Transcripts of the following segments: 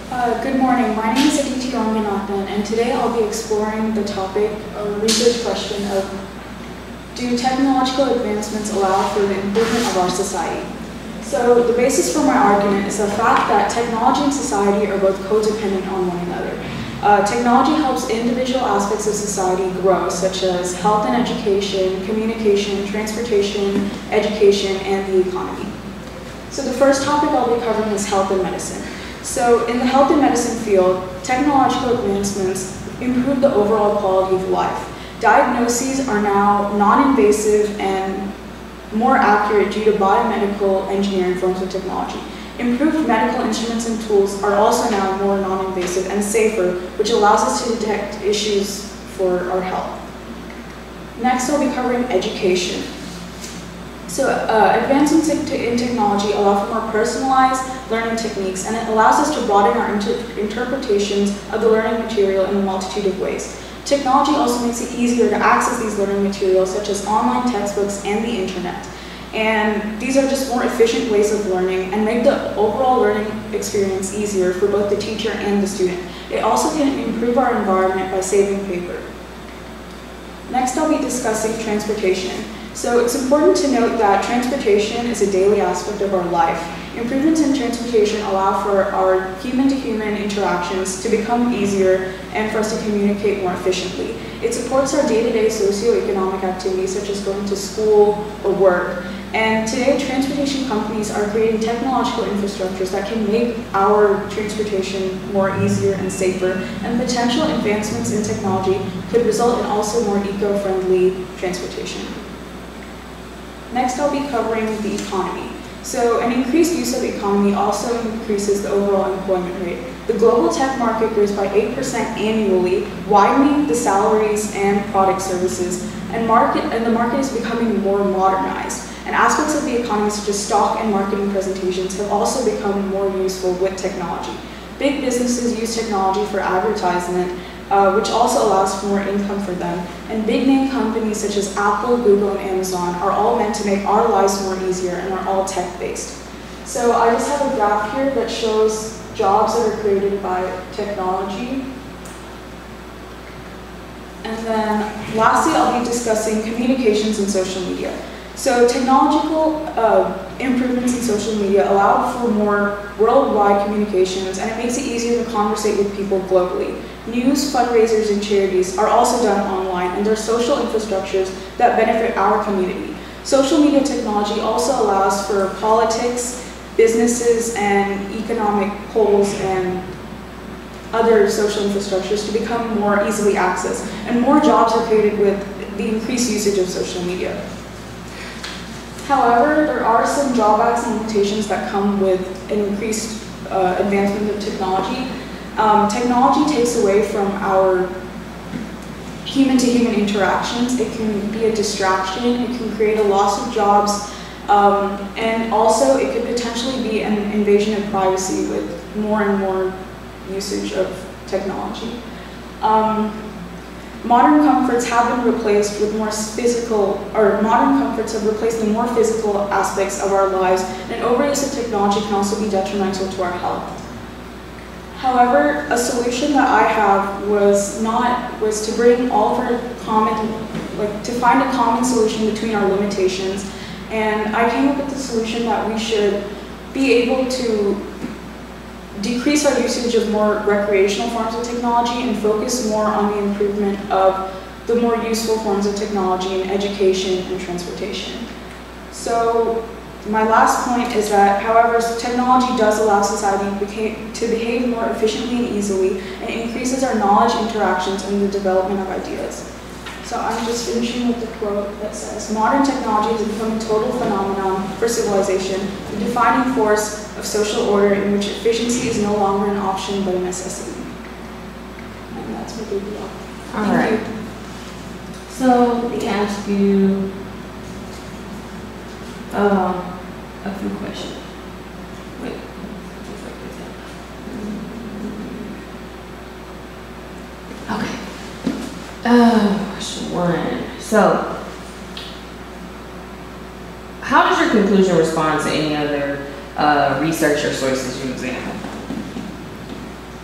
Good morning. My name is Aditi Ranganathan, and today I'll be exploring the topic or research question of do technological advancements allow for the improvement of our society? So the basis for my argument is the fact that technology and society are both codependent on one another. Technology helps individual aspects of society grow, such as health and education, communication, transportation, education, and the economy. So the first topic I'll be covering is health and medicine. So in the health and medicine field, technological advancements improve the overall quality of life. Diagnoses are now non-invasive and more accurate due to biomedical engineering forms of technology. Improved medical instruments and tools are also now more non-invasive and safer, which allows us to detect issues for our health. Next, I'll be covering education. So advancements in technology allow for more personalized learning techniques, and it allows us to broaden our interpretations of the learning material in a multitude of ways. Technology also makes it easier to access these learning materials, such as online textbooks and the internet. And these are just more efficient ways of learning and make the overall learning experience easier for both the teacher and the student. It also can improve our environment by saving paper. Next, I'll be discussing transportation. So it's important to note that transportation is a daily aspect of our life. Improvements in transportation allow for our human-to-human interactions to become easier and for us to communicate more efficiently. It supports our day-to-day socioeconomic activities such as going to school or work. And today, transportation companies are creating technological infrastructures that can make our transportation more easier and safer. And potential advancements in technology could result in also more eco-friendly transportation. Next, I'll be covering the economy. So an increased use of economy also increases the overall employment rate. The global tech market grows by 8% annually, widening the salaries and product services, and the market is becoming more modernized. And aspects of the economy, such as stock and marketing presentations, have also become more useful with technology. Big businesses use technology for advertisement, which also allows for more income for them. And big name companies such as Apple, Google, and Amazon are all meant to make our lives more easier and are all tech-based. So I just have a graph here that shows jobs that are created by technology. And then lastly, I'll be discussing communications and social media. So technological improvements in social media allow for more worldwide communications, and it makes it easier to conversate with people globally. News, fundraisers, and charities are also done online, and there are social infrastructures that benefit our community. Social media technology also allows for politics, businesses, and economic polls and other social infrastructures to become more easily accessed, and more jobs are created with the increased usage of social media. However, there are some drawbacks and limitations that come with an increased advancement of technology. Technology takes away from our human-to-human interactions. It can be a distraction. It can create a loss of jobs. And also, it could potentially be an invasion of privacy with more and more usage of technology. Modern comforts have been replaced with more physical, or modern comforts have replaced the more physical aspects of our lives, and overuse of technology can also be detrimental to our health. However, a solution that I have was to bring all of our to find a common solution between our limitations, and I came up with the solution that we should be able to decrease our usage of more recreational forms of technology and focus more on the improvement of the more useful forms of technology in education and transportation. So my last point is that, however, technology does allow society to behave more efficiently and easily, and it increases our knowledge interactions and the development of ideas. So I'm just finishing with the quote that says, "Modern technology has become a total phenomenon for civilization, the defining force of social order in which efficiency is no longer an option but a necessity." And that's my big deal. All right. So let me ask you a few questions. Wait. Okay. Question one. So, how does your conclusion respond to any other research or sources you examine?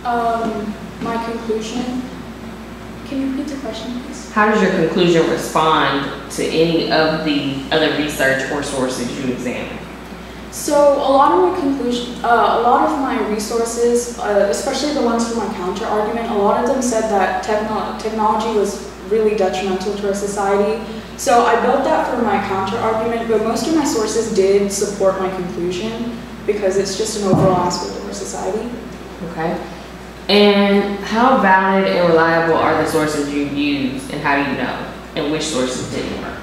My conclusion. Can you repeat the question, please? How does your conclusion respond to any of the other research or sources you examine? So a lot of my resources, especially the ones for my counter argument, a lot of them said that technology was really detrimental to our society. So I built that for my counter argument, but most of my sources did support my conclusion because it's just an overall aspect of our society. Okay. And how valid and reliable are the sources you use, and how do you know? And which sources didn't work?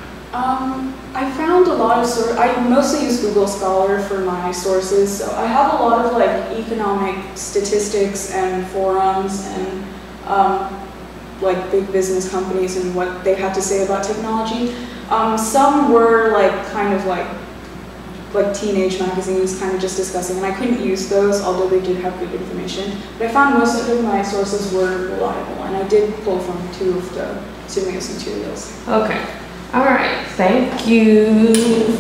I found a lot of I mostly use Google Scholar for my sources, so I have a lot of like economic statistics and forums and like big business companies and what they had to say about technology. Some were like kind of like teenage magazines kind of just discussing, and I couldn't use those, although they did have good information. But I found most of my sources were reliable, and I did pull from 2 of the stimulus materials. Okay. All right. Thank you.